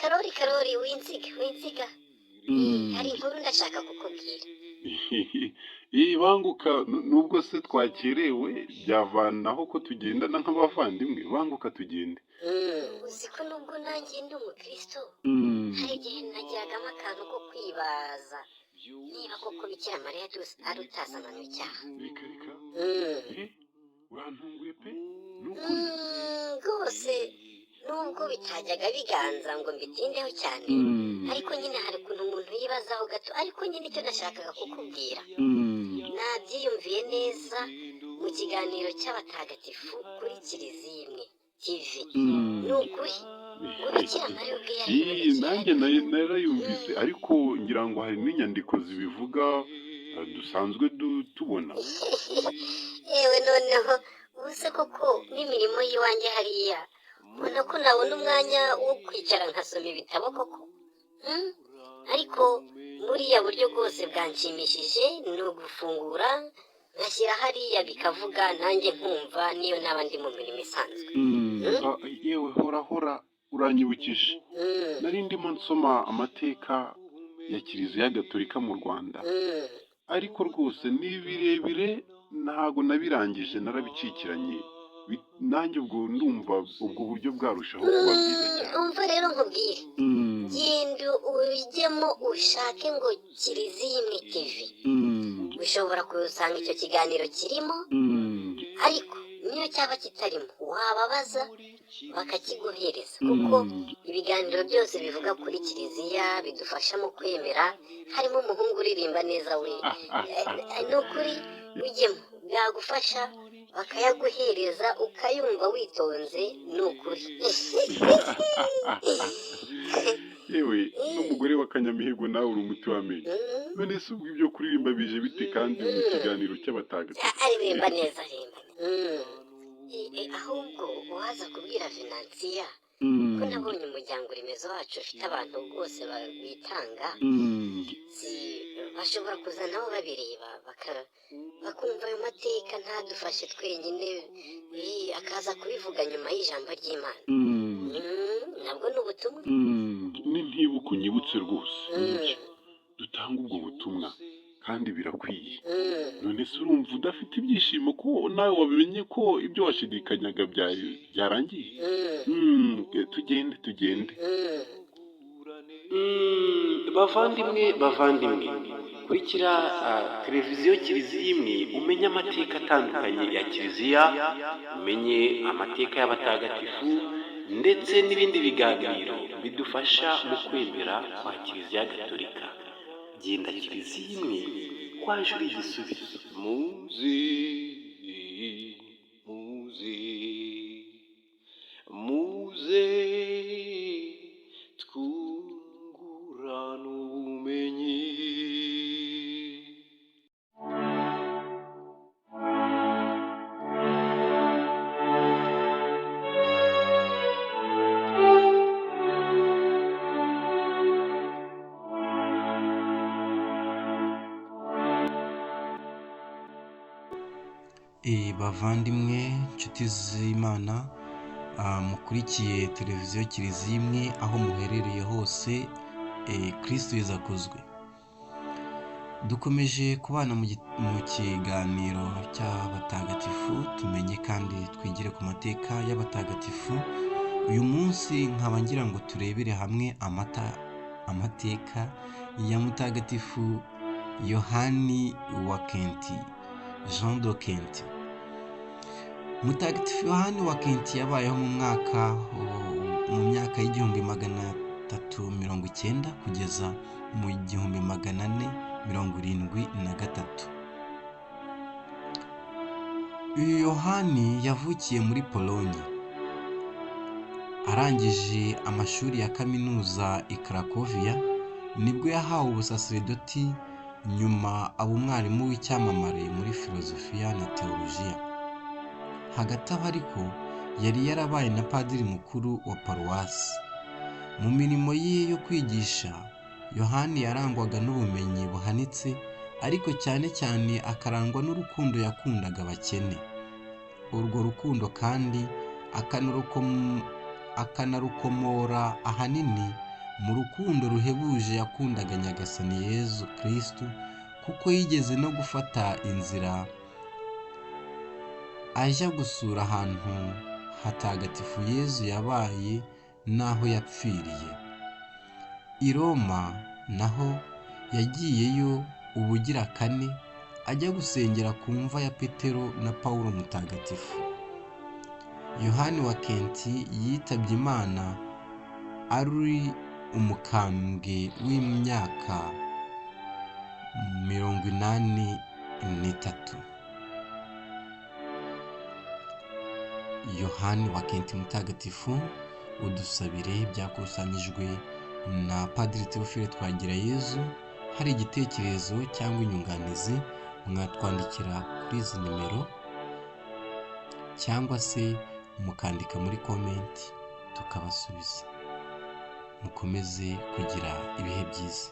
karori winsiga hari inkuru ndashaka kukubwira. Banguka nubwo se twakerewe byavanaho ko tugendana nk'abavandimwe, banguka tugende. Uzi ko nubwo nanjye ndi umukristo hari igihe nagiragamo akantu ko kwibaza niba koko Bikira Mariya arutazananye icyaha. Reka urantunguye pe rwose nubwo bitajyaga biganza ngo mbitindeho cyane, ariko nyine hari ukuntu umuntu yibazaho gato, ariko nyine icyo nashakaga kukubwira nabyiyumviye neza mu kiganiro cy'abatagatifu kuri Kiliziya Imwe TV. Ni ukuri ngo Bikira Mariya ubwe nanjye narayumvise, ariko ngira ngo hari n'inyandiko zibivuga dusanzwe tubona. yewe noneho ubuse koko n'imirimo y'iwanjye hariya ubona ko nabona umwanya wo kwicara nkasoma ibitabo koko. ariko buriya buryo bwose bwanshimishije ni ugufungura ngashyira hariya bikavuga nanjye nkumva niyo naba ndi mu mirimo isanzwe. yewe hora uranyibukije, nari ndimo nsoma amateka ya Kiliziya Gatolika mu Rwanda, ariko rwose ni birebire ntago nabirangije, narabicikiranye. nanjye ubwo ndumva ubwo buryo bwarushaho kuba bwiza cyane. umva rero nkubwire, genda ujyemo ushake ngo Kiliziya Imwe TV, ushobora gusanga icyo kiganiro kirimo, ariko niyo cyaba kitarimo wababaza bakakiguhereza, kuko ibiganiro byose bivuga kuri Kiliziya bidufasha mu kwemera. harimo umuhungu uririmba neza we, ni ukuri ujyemo byagufasha bakayaguhereza ukayumva witonze. ni ukuri yewe n'umugore wa Kanyamihigo nawe uri umuti w'amenyo. none se ubwo ibyo kuririmba bije bite kandi mu kiganiro cy'abatagatifu? aririmba neza ahubwo waza kubwira Venansiya ko nabonye umuryango remezo wacu ufite abantu bose bitanga, bashobora kuza nabo babireba bakumva ayo mateka, ntadufashe twenyine, akaza kubivuga nyuma y'ijambo ry'Imana. nabwo ni ubutumwa. ntibuke unyibutse rwose dutanga ubwo butumwa kandi birakwiye. none se urumva udafite ibyishimo ko nawe wabimenye ko ibyo washidikanyaga byarangiye? tugende. bavandimwe kurikira televiziyo Kiliziya Imwe umenye amateka atandukanye ya Kiliziya, umenye amateka y'abatagatifu ndetse n'ibindi biganiro bidufasha mu kwemera kwa Kiliziya Gatolika. genda Kiliziya Imwe kwaje uri igisubizo. muze twungurane ubumenyi. bavandimwe inshuti z'Imana, mukurikiye televiziyo Kiliziya Imwe aho muherereye hose, Kristo Yezu akuzwe. dukomeje kubana mu kiganiro cy'abatagatifu, tumenye kandi twigire ku mateka y'abatagatifu. uyu munsi nkaba ngira ngo turebere hamwe amateka ya mutagatifu Yohani wa Kenti, Jean de Kenti. Mutagatifu Yohani wa Kenti yabayeho mu myaka y'1390 kugeza mu 1473. uyu Yohani yavukiye muri Polonye. arangije amashuri ya kaminuza i Cracovia nibwo yahawe ubusaserdoti, nyuma aba umwarimu w'icyamamare muri filozofiya na teolojiya. hagati aho ariko yari yarabaye na padiri mukuru wa paruwasi. mu mirimo ye yo kwigisha, Yohani yarangwaga n'ubumenyi buhanitse, ariko cyane cyane akarangwa n'urukundo yakundaga abakene. urwo rukundo kandi akanarukomora ahanini mu rukundo ruhebuje yakundaga Nyagasani Yezu Kristo, kuko yigeze no gufata inzira ajya gusura ahantu hatagatifu Yezu yabaye n'aho yapfiriye. I Roma naho yagiyeyo ubugira kane ajya gusengera ku mva ya Petero na Pawulo mutagatifu. Yohani wa Kenti yitabye Imana ari umukambwe w'imyaka 83. Yohani wa Kenti mutagatifu, udusabire. Byakusanyijwe na Padiri Theophile Twagirayezu. Hari igitekerezo cyangwa inyunganizi, mwatwandikira kuri izi nimero cyangwa se mukandika muri komenti tukabasubiza. Mukomeze kugira ibihe byiza.